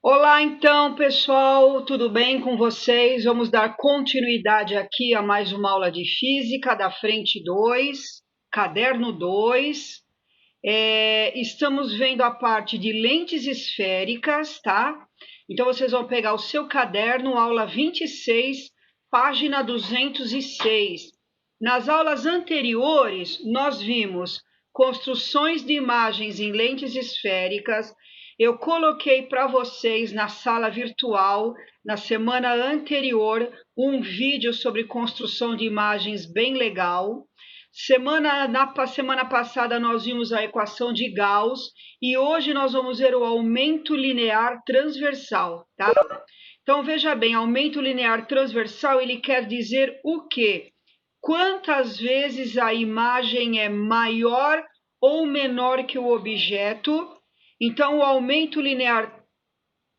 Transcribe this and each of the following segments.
Olá, então, pessoal, tudo bem com vocês? Vamos dar continuidade aqui a mais uma aula de física da frente 2, caderno 2. Estamos vendo a parte de lentes esféricas, tá? Então, vocês vão pegar o seu caderno, aula 26, página 206. Nas aulas anteriores, nós vimos construções de imagens em lentes esféricas. Eu coloquei para vocês na sala virtual, na semana anterior, um vídeo sobre construção de imagens bem legal. Na semana passada nós vimos a equação de Gauss e hoje nós vamos ver o aumento linear transversal, tá? Então veja bem, aumento linear transversal, ele quer dizer o quê? Quantas vezes a imagem é maior ou menor que o objeto. Então, o aumento linear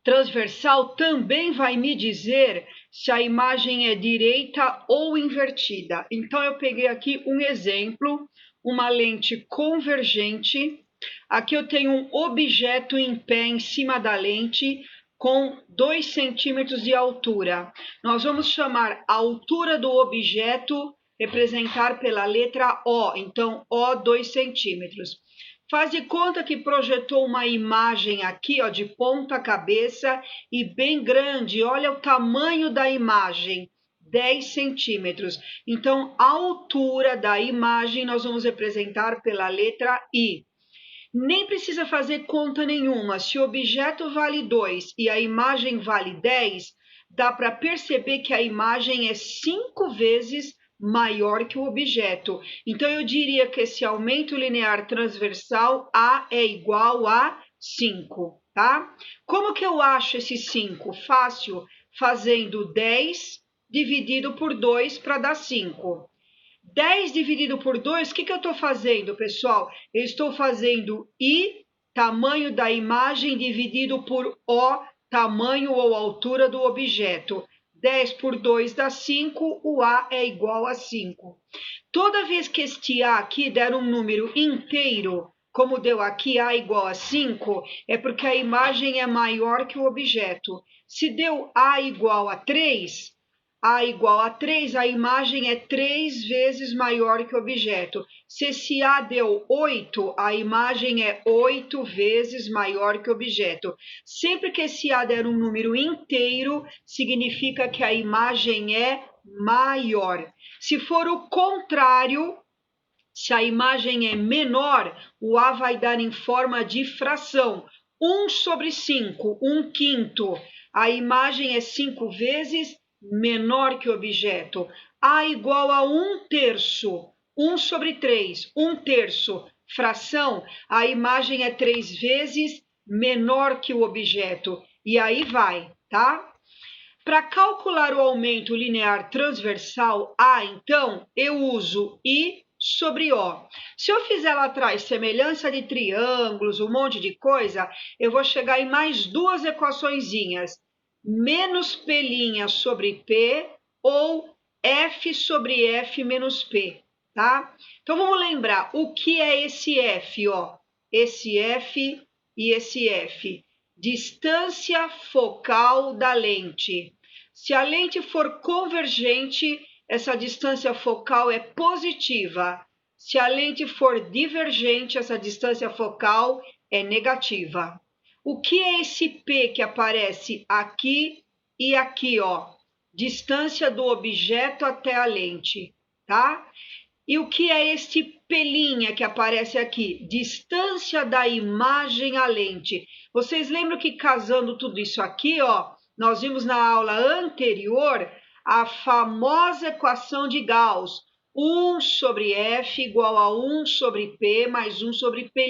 transversal também vai me dizer se a imagem é direita ou invertida. Então, eu peguei aqui um exemplo, uma lente convergente. Aqui eu tenho um objeto em pé em cima da lente com 2 centímetros de altura. Nós vamos chamar a altura do objeto representar pela letra O. Então, O 2 centímetros. Faz de conta que projetou uma imagem aqui, ó, de ponta cabeça e bem grande. Olha o tamanho da imagem, 10 centímetros. Então, a altura da imagem nós vamos representar pela letra I. Nem precisa fazer conta nenhuma. Se o objeto vale 2 e a imagem vale 10, dá para perceber que a imagem é 5 vezes maior que o objeto. Então, eu diria que esse aumento linear transversal A é igual a 5, tá? Como que eu acho esse 5? Fácil, fazendo 10 dividido por 2 para dar 5. 10 dividido por 2, o que eu estou fazendo, pessoal? Eu estou fazendo I, tamanho da imagem, dividido por O, tamanho ou altura do objeto. 10 por 2 dá 5, o A é igual a 5. Toda vez que este A aqui der um número inteiro, como deu aqui A igual a 5, é porque a imagem é maior que o objeto. Se deu A igual a 3, A igual a 3, a imagem é 3 vezes maior que o objeto. Se esse A deu 8, a imagem é 8 vezes maior que o objeto. Sempre que esse A der um número inteiro, significa que a imagem é maior. Se for o contrário, se a imagem é menor, o A vai dar em forma de fração. 1 sobre 5, 1 quinto. A imagem é 5 vezes menor que o objeto. A igual a 1 terço. 1 sobre 3, 1 terço. Fração, a imagem é 3 vezes menor que o objeto. E aí vai, tá? Para calcular o aumento linear transversal A, então, eu uso I sobre O. Se eu fizer lá atrás semelhança de triângulos, um monte de coisa, eu vou chegar em mais duas equaçõezinhas. Menos P' sobre P ou F sobre F menos P, tá? Então, vamos lembrar, o que é esse F, ó? Esse F e esse F. Distância focal da lente. Se a lente for convergente, essa distância focal é positiva. Se a lente for divergente, essa distância focal é negativa. O que é esse P que aparece aqui e aqui, ó? Distância do objeto até a lente, tá? E o que é este P' que aparece aqui? Distância da imagem à lente. Vocês lembram que casando tudo isso aqui, ó, nós vimos na aula anterior a famosa equação de Gauss. 1 sobre F igual a 1 sobre P mais 1 sobre P'.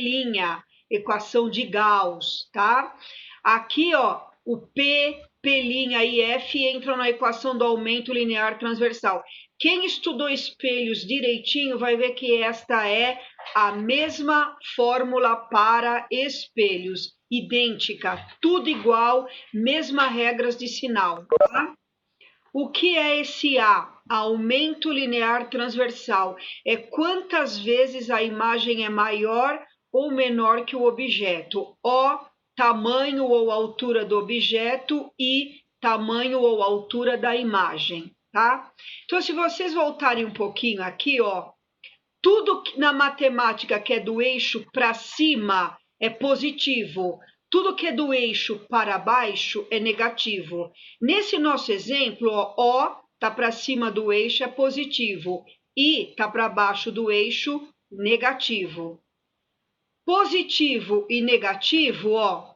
Equação de Gauss, tá? Aqui, ó, o P, P' e F entram na equação do aumento linear transversal. Quem estudou espelhos direitinho vai ver que esta é a mesma fórmula para espelhos, idêntica, tudo igual, mesmas regras de sinal, tá? O que é esse A? Aumento linear transversal. É quantas vezes a imagem é maior ou menor que o objeto. O, tamanho ou altura do objeto e tamanho ou altura da imagem, tá? Então, se vocês voltarem um pouquinho aqui, ó, tudo na matemática que é do eixo para cima é positivo, tudo que é do eixo para baixo é negativo. Nesse nosso exemplo, ó, O está para cima do eixo é positivo, I está para baixo do eixo negativo. Positivo e negativo, ó,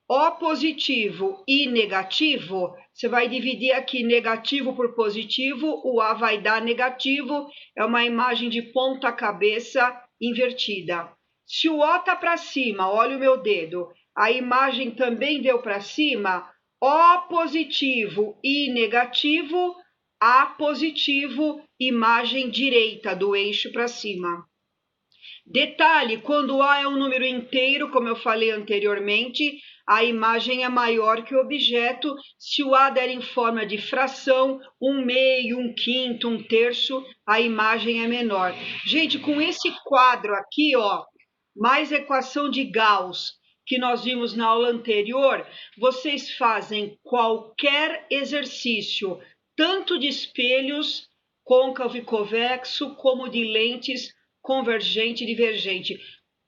O positivo e negativo, você vai dividir aqui negativo por positivo, o A vai dar negativo, é uma imagem de ponta cabeça invertida. Se o O está para cima, olha o meu dedo, a imagem também deu para cima, O positivo e negativo, A positivo, imagem direita do eixo para cima. Detalhe, quando A é um número inteiro, como eu falei anteriormente, a imagem é maior que o objeto. Se o A der em forma de fração, 1/2, 1/5, 1/3, a imagem é menor. Gente, com esse quadro aqui, ó, mais equação de Gauss, que nós vimos na aula anterior, vocês fazem qualquer exercício, tanto de espelhos côncavo e convexo, como de lentes convergente e divergente.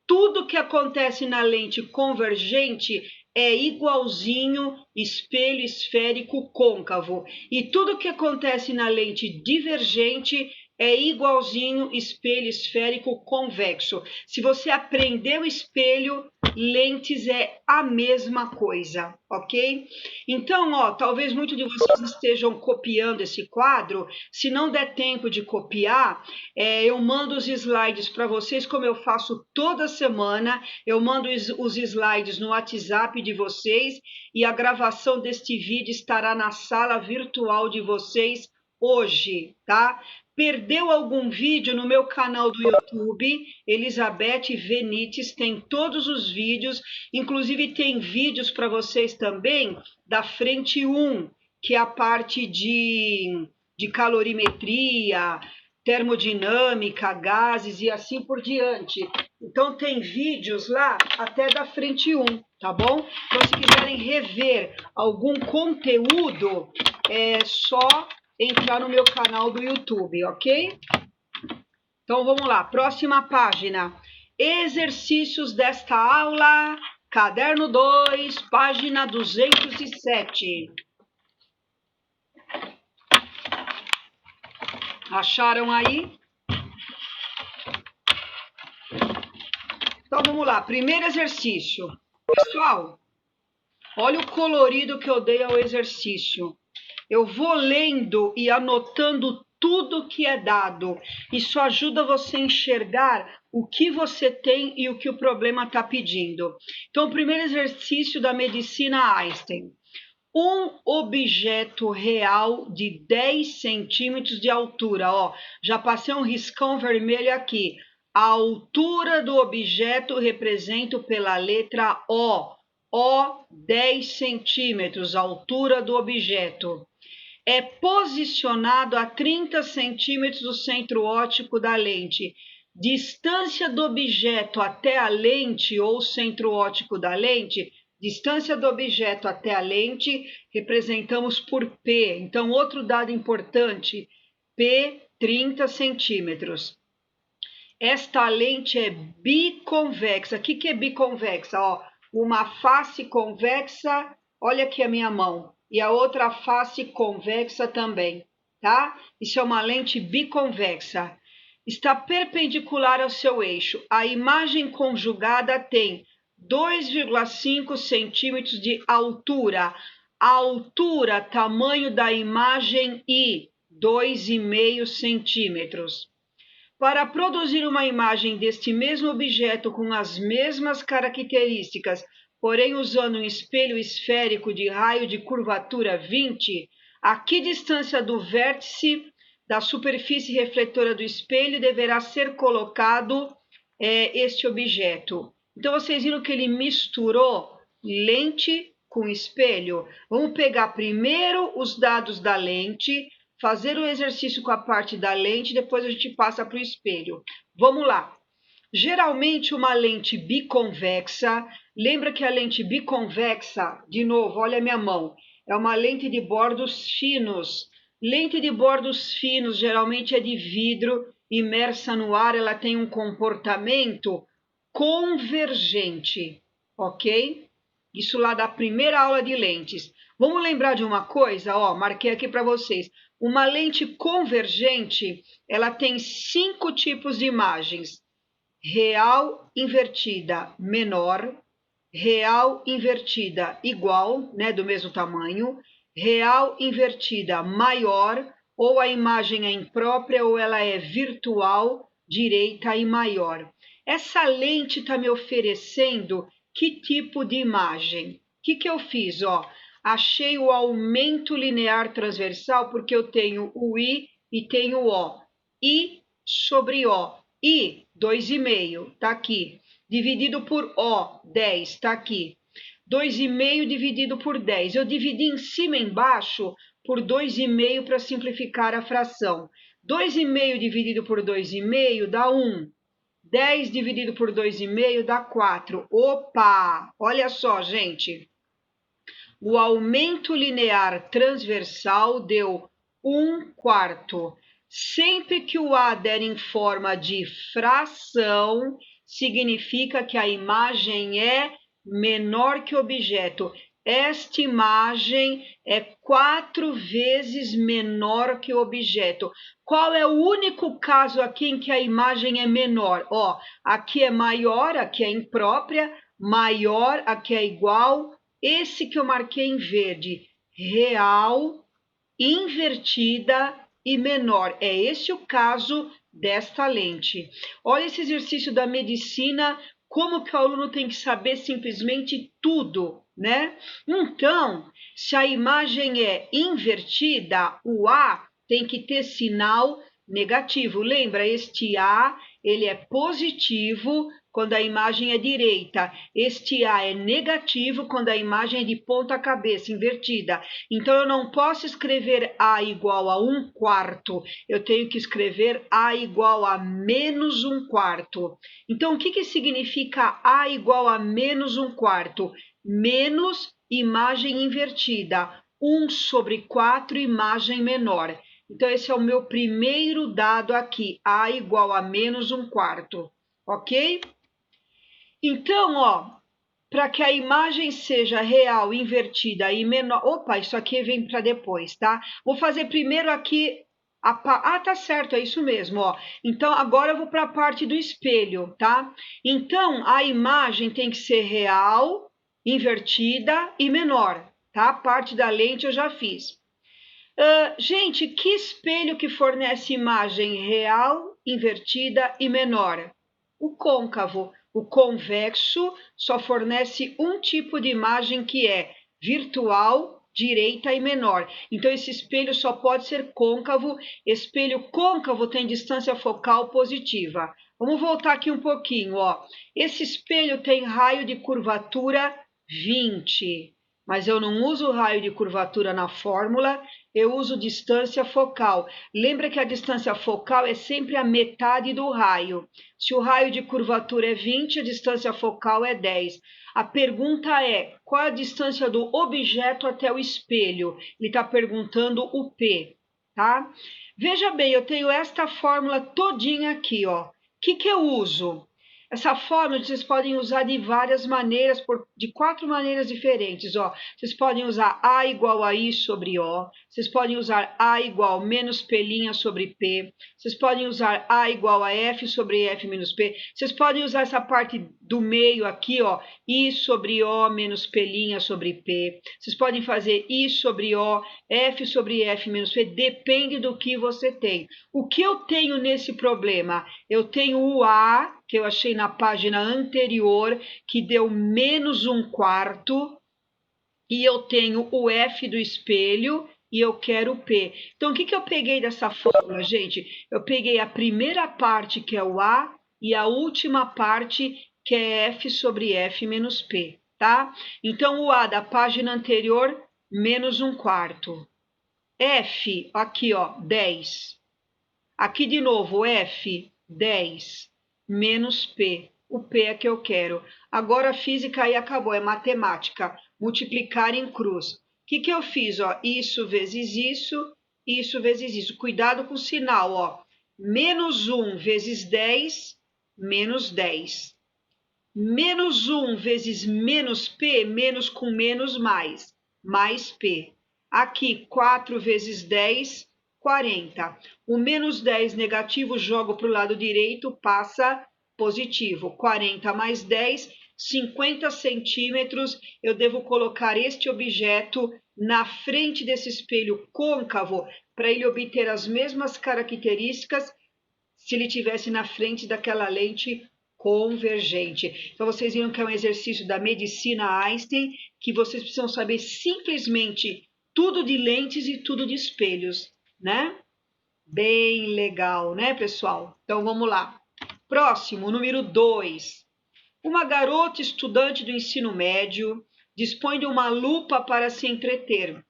Tudo que acontece na lente convergente é igualzinho espelho esférico côncavo. E tudo que acontece na lente divergente é igualzinho espelho esférico convexo. Se você aprendeu espelho, lentes é a mesma coisa, ok? Então, ó, talvez muitos de vocês estejam copiando esse quadro. Se não der tempo de copiar, eu mando os slides para vocês, como eu faço toda semana. Eu mando os slides no WhatsApp de vocês e a gravação deste vídeo estará na sala virtual de vocês hoje, tá? Perdeu algum vídeo no meu canal do YouTube, Elizabeth Venites, tem todos os vídeos, inclusive tem vídeos para vocês também da frente 1, que é a parte de calorimetria, termodinâmica, gases e assim por diante. Então tem vídeos lá até da frente 1, tá bom? Então se quiserem rever algum conteúdo, é só entrar no meu canal do YouTube, ok? Então vamos lá, próxima página. Exercícios desta aula, caderno 2, página 207. Acharam aí? Então vamos lá, primeiro exercício. Pessoal, olha o colorido que eu dei ao exercício. Eu vou lendo e anotando tudo que é dado. Isso ajuda você a enxergar o que você tem e o que o problema está pedindo. Então, o primeiro exercício da medicina Einstein. Um objeto real de 10 centímetros de altura. Ó, já passei um riscão vermelho aqui. A altura do objeto represento pela letra O. O, 10 centímetros, altura do objeto. É posicionado a 30 centímetros do centro óptico da lente. Distância do objeto até a lente ou centro óptico da lente, distância do objeto até a lente, representamos por P. Então, outro dado importante, P, 30 centímetros. Esta lente é biconvexa. O que é biconvexa? Ó, uma face convexa, olha aqui a minha mão, e a outra face convexa também, tá? Isso é uma lente biconvexa. Está perpendicular ao seu eixo. A imagem conjugada tem 2,5 centímetros de altura. A altura, tamanho da imagem I, 2,5 centímetros. Para produzir uma imagem deste mesmo objeto com as mesmas características, porém usando um espelho esférico de raio de curvatura 20, a que distância do vértice da superfície refletora do espelho deverá ser colocado este objeto? Então, vocês viram que ele misturou lente com espelho. Vamos pegar primeiro os dados da lente, fazer o exercício com a parte da lente, depois a gente passa para o espelho. Vamos lá. Geralmente uma lente biconvexa, lembra que a lente biconvexa, de novo, olha a minha mão, é uma lente de bordos finos. Lente de bordos finos geralmente é de vidro, imersa no ar, ela tem um comportamento convergente, ok? Isso lá da primeira aula de lentes. Vamos lembrar de uma coisa, ó, marquei aqui para vocês. Uma lente convergente, ela tem 5 tipos de imagens: real invertida menor, real invertida igual, né, do mesmo tamanho, real invertida maior, ou a imagem é imprópria ou ela é virtual, direita e maior. Essa lente está me oferecendo que tipo de imagem? O que eu fiz? Ó, achei o aumento linear transversal porque eu tenho o I e tenho o O. I sobre O. I, 2,5, está aqui. Dividido por O, 10, está aqui. 2,5 dividido por 10. Eu dividi em cima e embaixo por 2,5 para simplificar a fração. 2,5 dividido por 2,5 dá 1. 10 dividido por 2,5 dá 4. Opa! Olha só, gente. O aumento linear transversal deu 1/4. Sempre que o A der em forma de fração, significa que a imagem é menor que o objeto. Esta imagem é 4 vezes menor que o objeto. Qual é o único caso aqui em que a imagem é menor? Ó, aqui é maior, aqui é imprópria, maior, aqui é igual. Esse que eu marquei em verde, real, invertida e menor. É esse o caso desta lente. Olha esse exercício da medicina, como que o aluno tem que saber simplesmente tudo, né? Então, se a imagem é invertida, o A tem que ter sinal negativo. Lembra, este A, ele é positivo quando a imagem é direita. Este A é negativo quando a imagem é de ponta cabeça, invertida. Então, eu não posso escrever A igual a 1/4. Eu tenho que escrever A igual a menos 1/4. Então, o que significa A igual a menos 1/4? Menos imagem invertida. 1/4 imagem menor. Então, esse é o meu primeiro dado aqui, A igual a menos 1/4, ok? Então, ó, para que a imagem seja real, invertida e menor... Opa, isso aqui vem para depois, tá? Vou fazer primeiro aqui... Ah, tá certo, é isso mesmo, ó. Então, agora eu vou para a parte do espelho, tá? Então, a imagem tem que ser real, invertida e menor, tá? A parte da lente eu já fiz. Gente, que espelho que fornece imagem real, invertida e menor? O côncavo. O convexo só fornece um tipo de imagem que é virtual, direita e menor. Então, esse espelho só pode ser côncavo. Espelho côncavo tem distância focal positiva. Vamos voltar aqui um pouquinho, ó. Esse espelho tem raio de curvatura 20, mas eu não uso raio de curvatura na fórmula, eu uso distância focal. Lembra que a distância focal é sempre a metade do raio. Se o raio de curvatura é 20, a distância focal é 10. A pergunta é, qual a distância do objeto até o espelho? Ele está perguntando o P, tá? Veja bem, eu tenho esta fórmula todinha aqui, ó. O que eu uso? Essa fórmula vocês podem usar de várias maneiras, de 4 maneiras diferentes. Ó. Vocês podem usar A igual a I sobre O. Vocês podem usar A igual menos P' sobre P. Vocês podem usar A igual a F sobre F menos P. Vocês podem usar essa parte do meio aqui, ó, I sobre O menos P' sobre P. Vocês podem fazer I sobre O, F sobre F menos P. Depende do que você tem. O que eu tenho nesse problema? Eu tenho o A, que eu achei na página anterior, que deu menos 1/4, e eu tenho o F do espelho, e eu quero o P. Então, o que eu peguei dessa fórmula, gente? Eu peguei a primeira parte, que é o A, e a última parte, que é F sobre F menos P, tá? Então, o A da página anterior, menos 1/4. F, aqui, ó, 10. Aqui de novo, F, 10. menos P. O P é que eu quero. Agora a física aí acabou, é matemática. Multiplicar em cruz. O que eu fiz? Ó? Isso vezes isso vezes isso. Cuidado com o sinal. Ó. Menos 1 vezes 10, menos 10. Menos 1 vezes menos P, menos com menos mais P. Aqui, 4 vezes 10, 40. O menos 10 negativo, jogo para o lado direito, passa positivo. 40 mais 10, 50 centímetros. Eu devo colocar este objeto na frente desse espelho côncavo para ele obter as mesmas características se ele tivesse na frente daquela lente convergente. Então, vocês viram que é um exercício da medicina Einstein, que vocês precisam saber simplesmente tudo de lentes e tudo de espelhos, né? Bem legal, né, pessoal? Então, vamos lá. Próximo, número 2. Uma garota estudante do ensino médio dispõe de uma lupa para se entreter.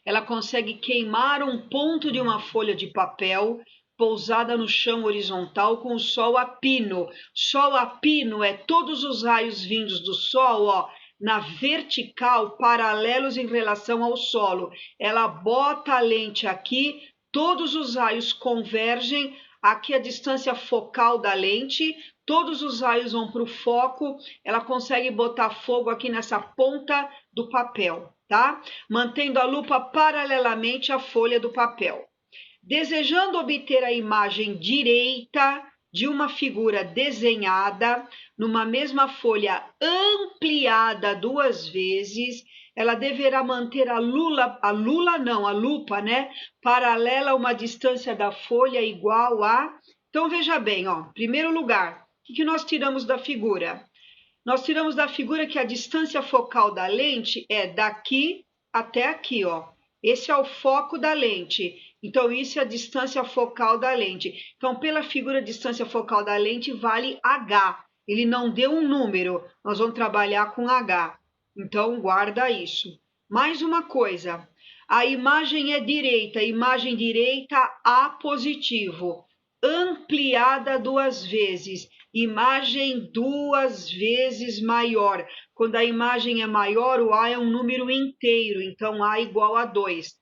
Ela consegue queimar um ponto de uma folha de papel pousada no chão horizontal com o sol a pino. Sol a pino é todos os raios vindos do sol, ó, na vertical, paralelos em relação ao solo. Ela bota a lente aqui, todos os raios convergem, aqui a distância focal da lente, todos os raios vão para o foco, ela consegue botar fogo aqui nessa ponta do papel, tá? Mantendo a lupa paralelamente à folha do papel. Desejando obter a imagem direita de uma figura desenhada numa mesma folha ampliada 2 vezes, ela deverá manter a lupa, né, paralela a uma distância da folha igual a... Então, veja bem, ó, em primeiro lugar, o que nós tiramos da figura? Nós tiramos da figura que a distância focal da lente é daqui até aqui, ó. Esse é o foco da lente. Então, isso é a distância focal da lente. Então, pela figura, a distância focal da lente vale H. Ele não deu um número, nós vamos trabalhar com H. Então, guarda isso. Mais uma coisa, a imagem é direita, imagem direita A positivo, ampliada 2 vezes. Imagem 2 vezes maior. Quando a imagem é maior, o A é um número inteiro, então A igual a 2.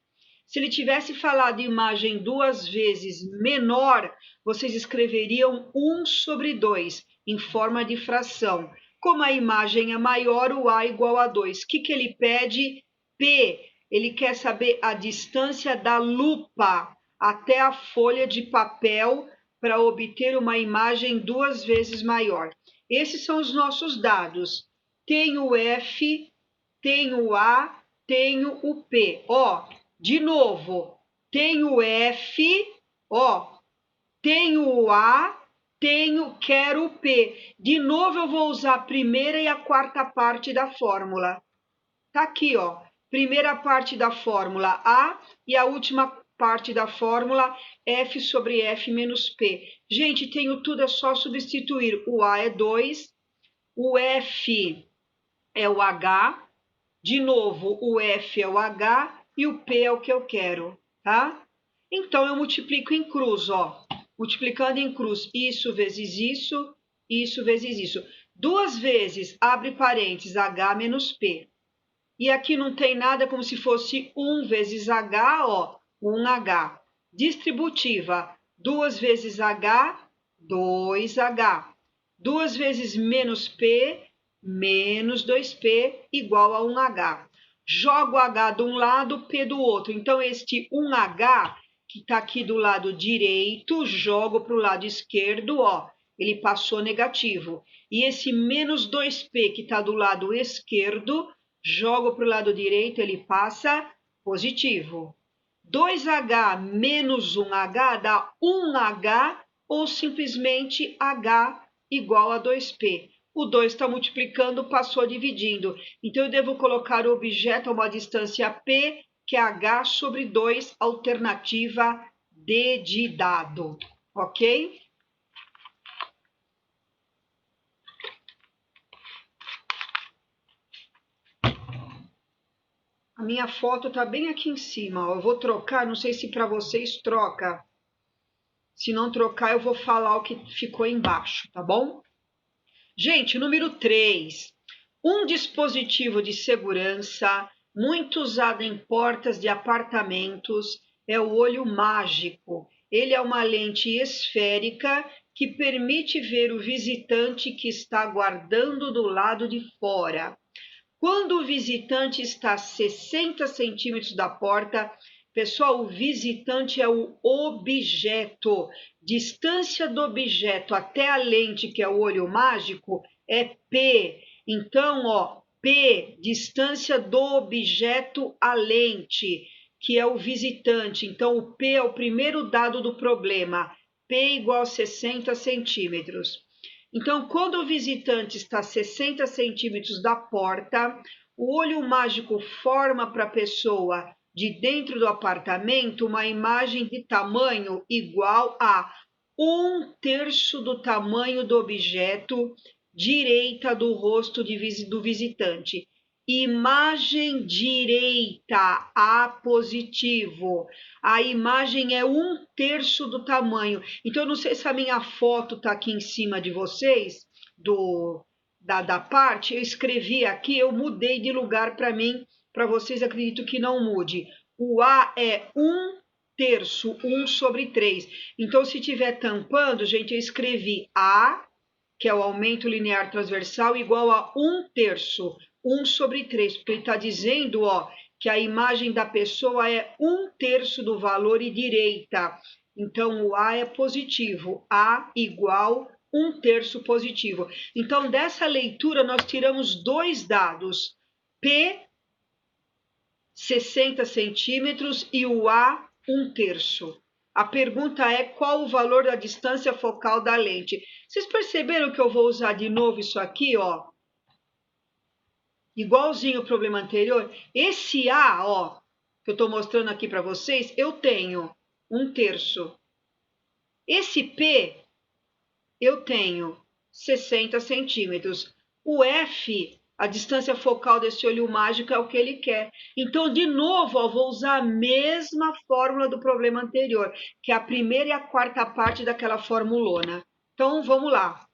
Se ele tivesse falado imagem 2 vezes menor, vocês escreveriam 1 sobre 2, em forma de fração. Como a imagem é maior, o A igual a 2. O que ele pede? P. Ele quer saber a distância da lupa até a folha de papel para obter uma imagem 2 vezes maior. Esses são os nossos dados. Tenho o F, tenho o A, tenho o P. Ó, de novo, tenho o F, ó, tenho o A, quero o P. De novo, eu vou usar a primeira e a quarta parte da fórmula. Tá aqui, ó. Primeira parte da fórmula A e a última parte da fórmula F sobre F menos P. Gente, tenho tudo, é só substituir. O A é 2, o F é o H, de novo, o F é o H e o P é o que eu quero, tá? Então, eu multiplico em cruz, ó. Multiplicando em cruz, isso vezes isso vezes isso. 2 vezes, abre parênteses, H menos P. E aqui não tem nada, como se fosse 1 vezes H, ó, 1H. Distributiva, 2 vezes H, 2H. 2 vezes menos P, menos 2P, igual a 1H. Jogo H de um lado, P do outro. Então, este 1H, que está aqui do lado direito, jogo para o lado esquerdo, ó, ele passou negativo. E esse menos 2P, que está do lado esquerdo, jogo para o lado direito, ele passa positivo. 2H menos 1H dá 1H ou simplesmente H igual a 2P. O 2 está multiplicando, passou dividindo. Então, eu devo colocar o objeto a uma distância P, que é H sobre 2, alternativa D de dado. Ok? A minha foto está bem aqui em cima. Ó. Eu vou trocar, não sei se para vocês troca. Se não trocar, eu vou falar o que ficou embaixo, tá bom? Gente, número 3. Um dispositivo de segurança muito usado em portas de apartamentos é o olho mágico. Ele é uma lente esférica que permite ver o visitante que está aguardando do lado de fora. Quando o visitante está a 60 centímetros da porta, pessoal, o visitante é o objeto. Distância do objeto até a lente, que é o olho mágico, é P. Então, ó, P, distância do objeto à lente, que é o visitante. Então, o P é o primeiro dado do problema. P igual a 60 centímetros. Então, quando o visitante está a 60 centímetros da porta, o olho mágico forma para a pessoa de dentro do apartamento uma imagem de tamanho igual a 1/3 do tamanho do objeto direita do rosto do visitante. Imagem direita, A positivo. A imagem é 1/3 do tamanho. Então, eu não sei se a minha foto está aqui em cima de vocês, da parte. Eu escrevi aqui, eu mudei de lugar para mim, para vocês, acredito que não mude. O A é 1/3, 1/3. Então, se estiver tampando, gente, eu escrevi A, que é o aumento linear transversal, igual a 1/3, 1/3, porque ele está dizendo, ó, que a imagem da pessoa é 1/3 do valor e direita. Então, o A é positivo, A igual 1/3 positivo. Então, dessa leitura, nós tiramos dois dados, P, 60 centímetros, e o A, 1/3. A pergunta é qual o valor da distância focal da lente. Vocês perceberam que eu vou usar de novo isso aqui, ó? Igualzinho o problema anterior. Esse A, ó, que eu estou mostrando aqui para vocês, eu tenho 1/3. Esse P, eu tenho 60 centímetros. O F, a distância focal desse olho mágico é o que ele quer. Então, de novo, ó, vou usar a mesma fórmula do problema anterior, que é a primeira e a quarta parte daquela formulona. Então, vamos lá.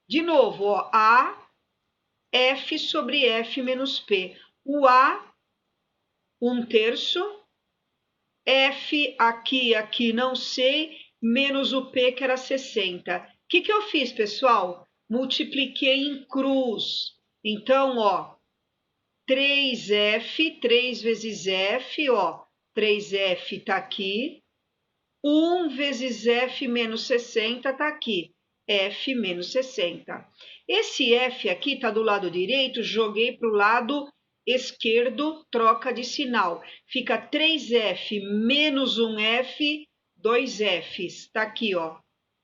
De novo, ó, A, F sobre F menos P. O A, 1/3. F aqui não sei, menos o P, que era 60. O que eu fiz, pessoal? Multipliquei em cruz. Então, ó, 3F, 3 vezes F, ó, 3F está aqui. 1 vezes F menos 60 está aqui. F menos 60. Esse F aqui está do lado direito, joguei para o lado esquerdo, troca de sinal. Fica 3F menos 1F, 2Fs. Está aqui, ó,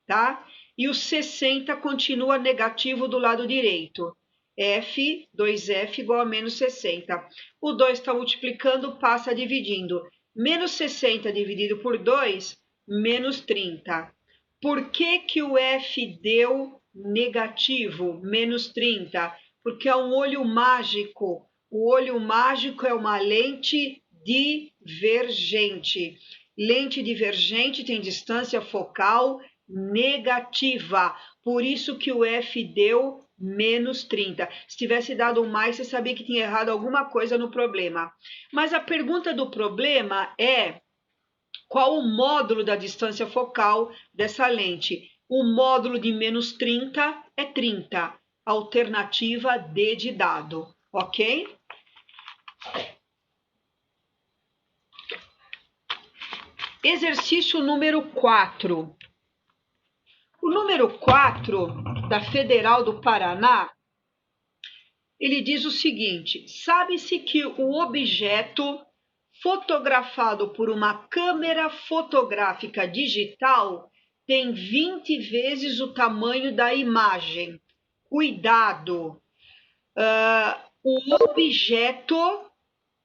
tá? E o 60 continua negativo do lado direito. F, 2F igual a menos 60. O 2 está multiplicando, passa dividindo. Menos 60 dividido por 2, menos 30. Por que o F deu negativo, menos 30? Porque é um olho mágico. O olho mágico é uma lente divergente. Lente divergente tem distância focal negativa. Por isso que o F deu menos 30. Se tivesse dado mais, você sabia que tinha errado alguma coisa no problema. Mas a pergunta do problema é: qual o módulo da distância focal dessa lente? O módulo de menos 30 é 30. Alternativa D de dado, ok? Exercício número 4. O número 4 da Federal do Paraná, ele diz o seguinte: sabe-se que o objeto fotografado por uma câmera fotográfica digital tem 20 vezes o tamanho da imagem. Cuidado! O objeto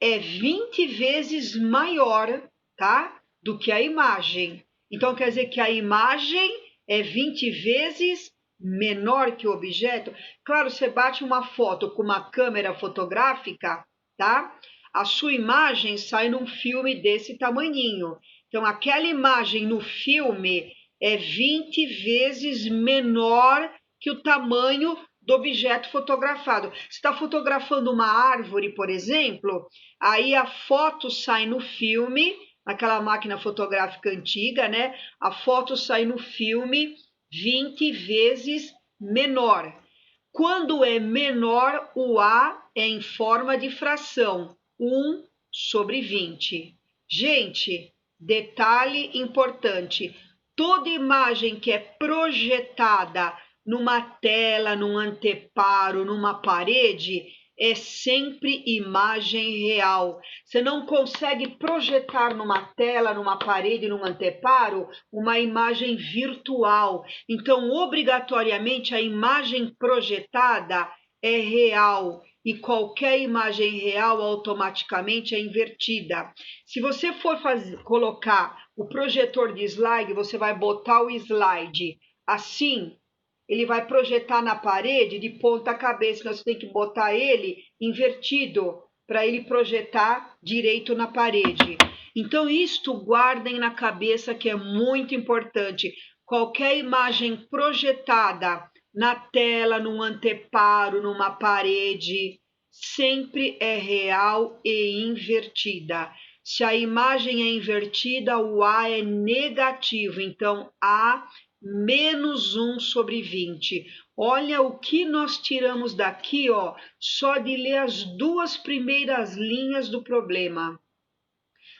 é 20 vezes maior, tá, do que a imagem. Então, quer dizer que a imagem é 20 vezes menor que o objeto. Claro, você bate uma foto com uma câmera fotográfica, tá? A sua imagem sai num filme desse tamanhinho. Então, aquela imagem no filme é 20 vezes menor que o tamanho do objeto fotografado. Você está fotografando uma árvore, por exemplo, aí a foto sai no filme, naquela máquina fotográfica antiga, né? A foto sai no filme 20 vezes menor. Quando é menor, o A é em forma de fração, 1 sobre 20. Gente, detalhe importante, toda imagem que é projetada numa tela, num anteparo, numa parede, é sempre imagem real. Você não consegue projetar numa tela, numa parede, num anteparo, uma imagem virtual. Então, obrigatoriamente, a imagem projetada é real. E qualquer imagem real automaticamente é invertida. Se você for colocar o projetor de slide, você vai botar o slide assim, ele vai projetar na parede de ponta cabeça. Nós tem que botar ele invertido para ele projetar direito na parede. Então, isto guardem na cabeça que é muito importante. Qualquer imagem projetada na tela, num anteparo, numa parede, sempre é real e invertida. Se a imagem é invertida, o A é negativo, então A menos 1 sobre 20. Olha o que nós tiramos daqui, ó, só de ler as duas primeiras linhas do problema.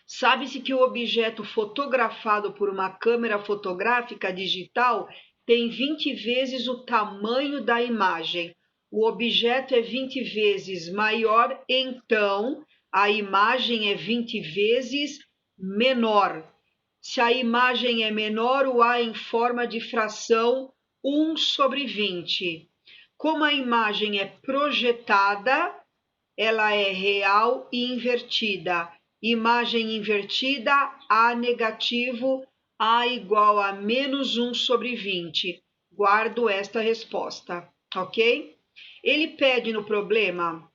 Sabe-se que o objeto fotografado por uma câmera fotográfica digital tem 20 vezes o tamanho da imagem. O objeto é 20 vezes maior, então a imagem é 20 vezes menor. Se a imagem é menor, o A em forma de fração 1 sobre 20. Como a imagem é projetada, ela é real e invertida. Imagem invertida, A negativo, A igual a menos 1 sobre 20. Guardo esta resposta, ok? Ele pede no problema,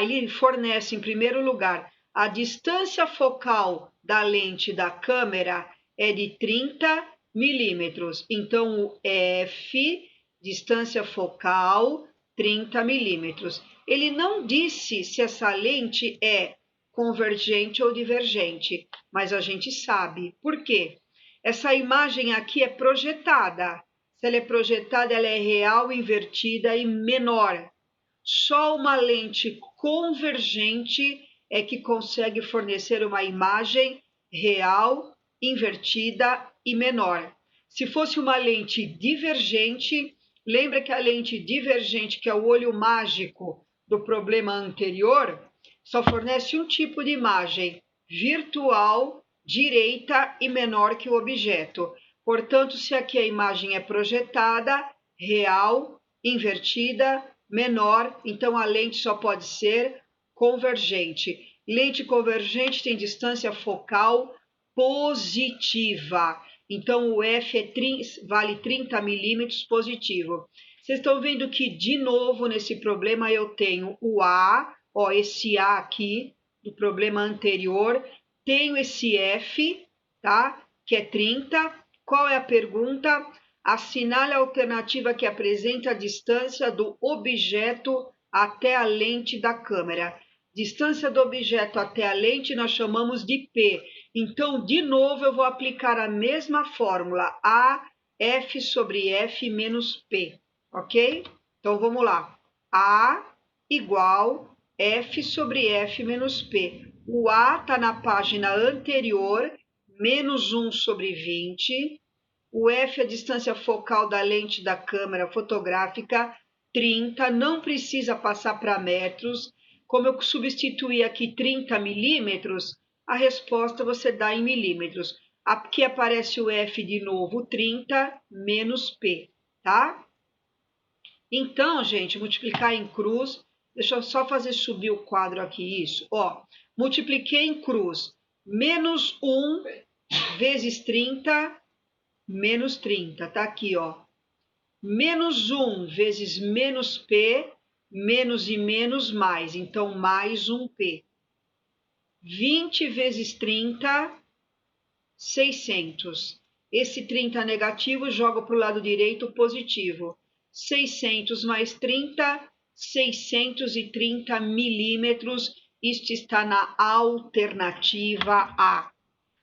ele fornece em primeiro lugar, a distância focal da lente da câmera é de 30 milímetros. Então, o F, distância focal, 30 milímetros. Ele não disse se essa lente é convergente ou divergente, mas a gente sabe. Por quê? Essa imagem aqui é projetada. Se ela é projetada, ela é real, invertida e menor. Só uma lente convergente é que consegue fornecer uma imagem real, invertida e menor. Se fosse uma lente divergente, lembra que a lente divergente, que é o olho mágico do problema anterior, só fornece um tipo de imagem, virtual, direita e menor que o objeto. Portanto, se aqui a imagem é projetada, real, invertida, menor, então a lente só pode ser convergente. Lente convergente tem distância focal positiva. Então, o F vale 30 milímetros positivo. Vocês estão vendo que, de novo, nesse problema eu tenho o A, ó, esse A aqui, do problema anterior, tenho esse F, tá? Que é 30. Qual é a pergunta? Assinale a alternativa que apresenta a distância do objeto até a lente da câmera. Distância do objeto até a lente nós chamamos de P. Então, de novo, eu vou aplicar a mesma fórmula, A, F sobre F menos P, ok? Então, vamos lá. A igual F sobre F menos P. O A está na página anterior, menos 1 sobre 20. O F é a distância focal da lente da câmera fotográfica, 30, não precisa passar para metros. Como eu substituí aqui 30 milímetros, a resposta você dá em milímetros. Aqui aparece o F de novo, 30 menos P, tá? Então, gente, multiplicar em cruz, deixa eu só fazer subir o quadro aqui, isso. Ó, multipliquei em cruz, menos 1 vezes 30, menos 30, tá aqui, ó. Menos 1 vezes menos P, menos e menos mais, então mais 1P. 20 vezes 30, 600. Esse 30 negativo jogo para o lado direito positivo. 600 mais 30, 630 milímetros. Isto está na alternativa A.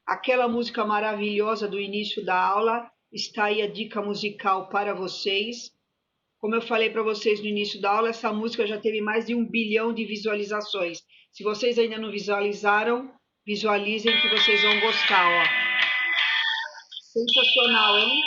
Aquela música maravilhosa do início da aula, está aí a dica musical para vocês. Como eu falei para vocês no início da aula, essa música já teve mais de 1 bilhão de visualizações. Se vocês ainda não visualizaram, visualizem que vocês vão gostar, ó. Sensacional, hein?